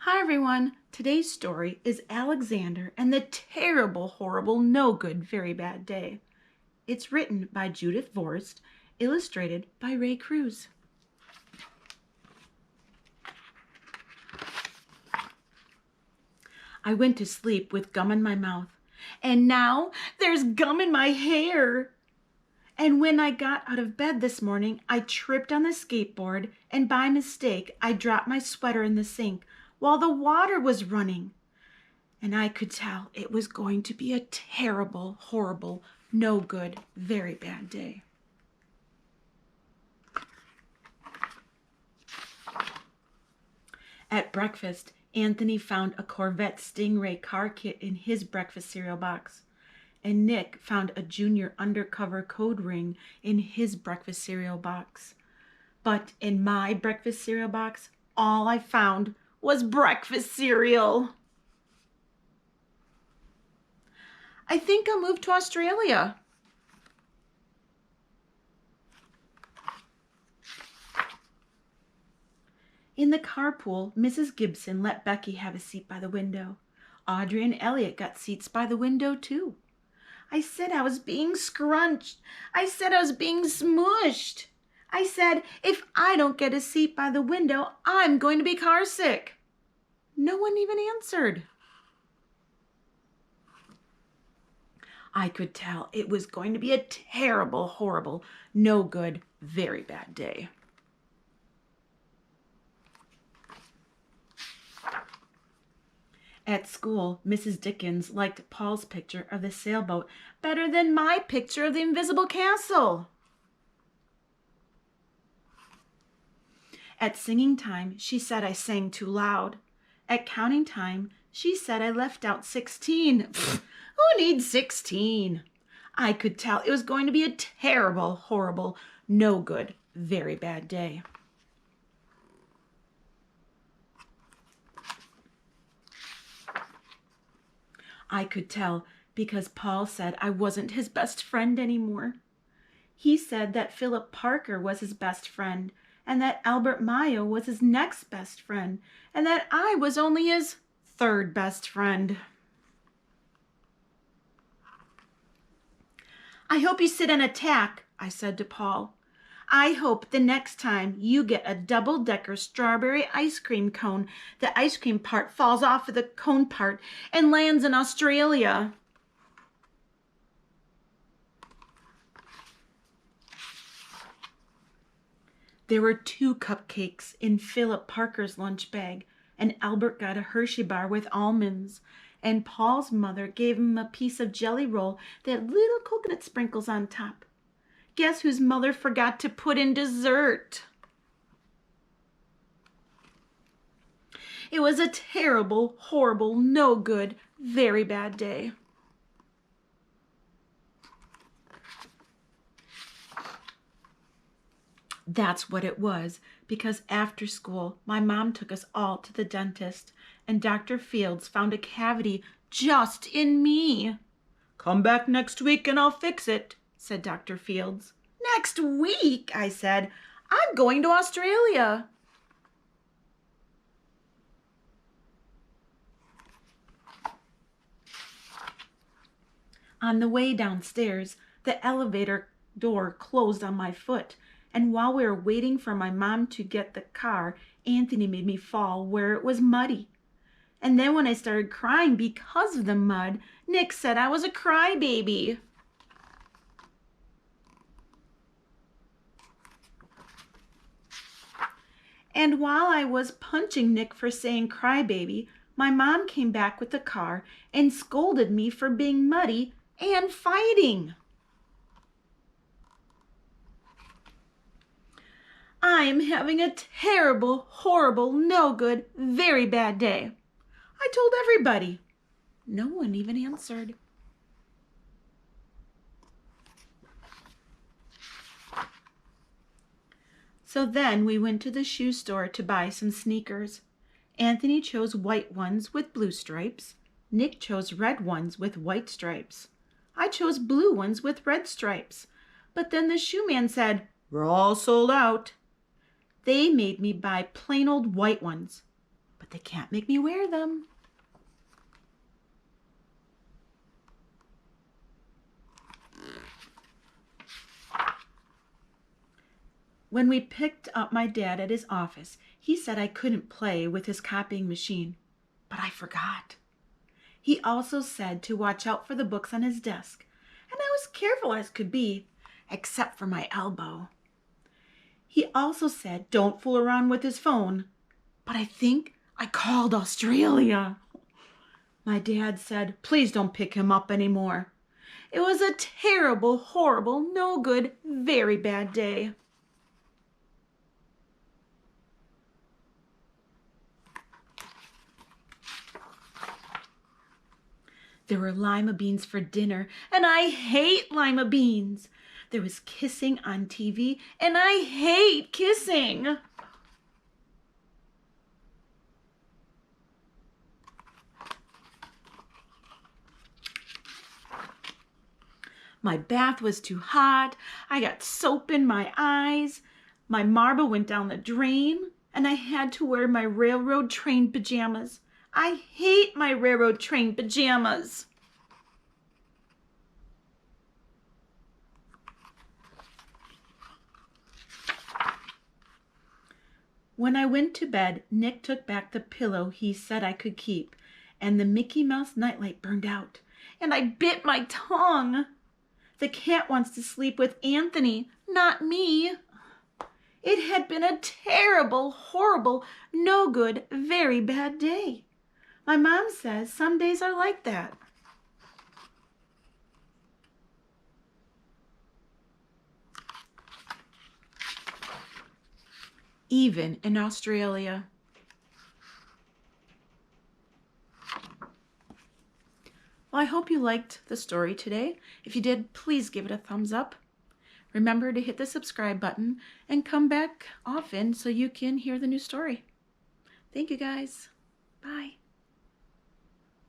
Hi everyone, today's story is Alexander and the terrible, horrible, no good, very bad day. It's written by Judith Viorst, illustrated by Ray Cruz. I went to sleep with gum in my mouth, and now there's gum in my hair. And when I got out of bed this morning, I tripped on the skateboard, and by mistake, I dropped my sweater in the sink while the water was running. And I could tell it was going to be a terrible, horrible, no good, very bad day. At breakfast, Anthony found a Corvette Stingray car kit in his breakfast cereal box. And Nick found a junior undercover code ring in his breakfast cereal box. But in my breakfast cereal box, all I found was breakfast cereal. I think I'll move to Australia. In the carpool, Mrs. Gibson let Becky have a seat by the window. Audrey and Elliot got seats by the window too. I said I was being scrunched. I said I was being smushed. I said, if I don't get a seat by the window, I'm going to be car sick. No one even answered. I could tell it was going to be a terrible, horrible, no good, very bad day. At school, Mrs. Dickens liked Paul's picture of the sailboat better than my picture of the invisible castle. At singing time, she said I sang too loud. At counting time, she said I left out 16. Who needs 16? I could tell it was going to be a terrible, horrible, no good, very bad day. I could tell because Paul said I wasn't his best friend anymore. He said that Philip Parker was his best friend, and that Albert Mayo was his next best friend, and that I was only his third best friend. I hope you sit and attack, I said to Paul. I hope the next time you get a double-decker strawberry ice cream cone, the ice cream part falls off of the cone part and lands in Australia. There were 2 cupcakes in Philip Parker's lunch bag, and Albert got a Hershey bar with almonds, and Paul's mother gave him a piece of jelly roll that had little coconut sprinkles on top. Guess whose mother forgot to put in dessert? It was a terrible, horrible, no good, very bad day. That's what it was, because after school, my mom took us all to the dentist, and Dr. Fields found a cavity just in me. Come back next week and I'll fix it, said Dr. Fields. Next week, I said. I'm going to Australia. On the way downstairs, the elevator door closed on my foot, and while we were waiting for my mom to get the car, Anthony made me fall where it was muddy. And then when I started crying because of the mud, Nick said I was a crybaby. And while I was punching Nick for saying crybaby, my mom came back with the car and scolded me for being muddy and fighting. I am having a terrible, horrible, no good, very bad day. I told everybody. No one even answered. So then we went to the shoe store to buy some sneakers. Anthony chose white ones with blue stripes. Nick chose red ones with white stripes. I chose blue ones with red stripes. But then the shoe man said, "We're all sold out." They made me buy plain old white ones. but they can't make me wear them. When we picked up my dad at his office, he said I couldn't play with his copying machine, but I forgot. He also said to watch out for the books on his desk, and I was careful as could be, except for my elbow. He also said don't fool around with his phone, but I think I called Australia. My dad said, please don't pick him up anymore. It was a terrible, horrible, no good, very bad day. There were lima beans for dinner, and I hate lima beans. There was kissing on TV, and I hate kissing. My bath was too hot. I got soap in my eyes. My marble went down the drain, and I had to wear my railroad train pajamas. I hate my railroad train pajamas. When I went to bed, Nick took back the pillow he said I could keep, and the Mickey Mouse nightlight burned out, and I bit my tongue. The cat wants to sleep with Anthony, not me. It had been a terrible, horrible, no good, very bad day. My mom says some days are like that. Even in Australia. Well, I hope you liked the story today. If you did, please give it a thumbs up. Remember to hit the subscribe button and come back often so you can hear the new story. Thank you guys. Bye.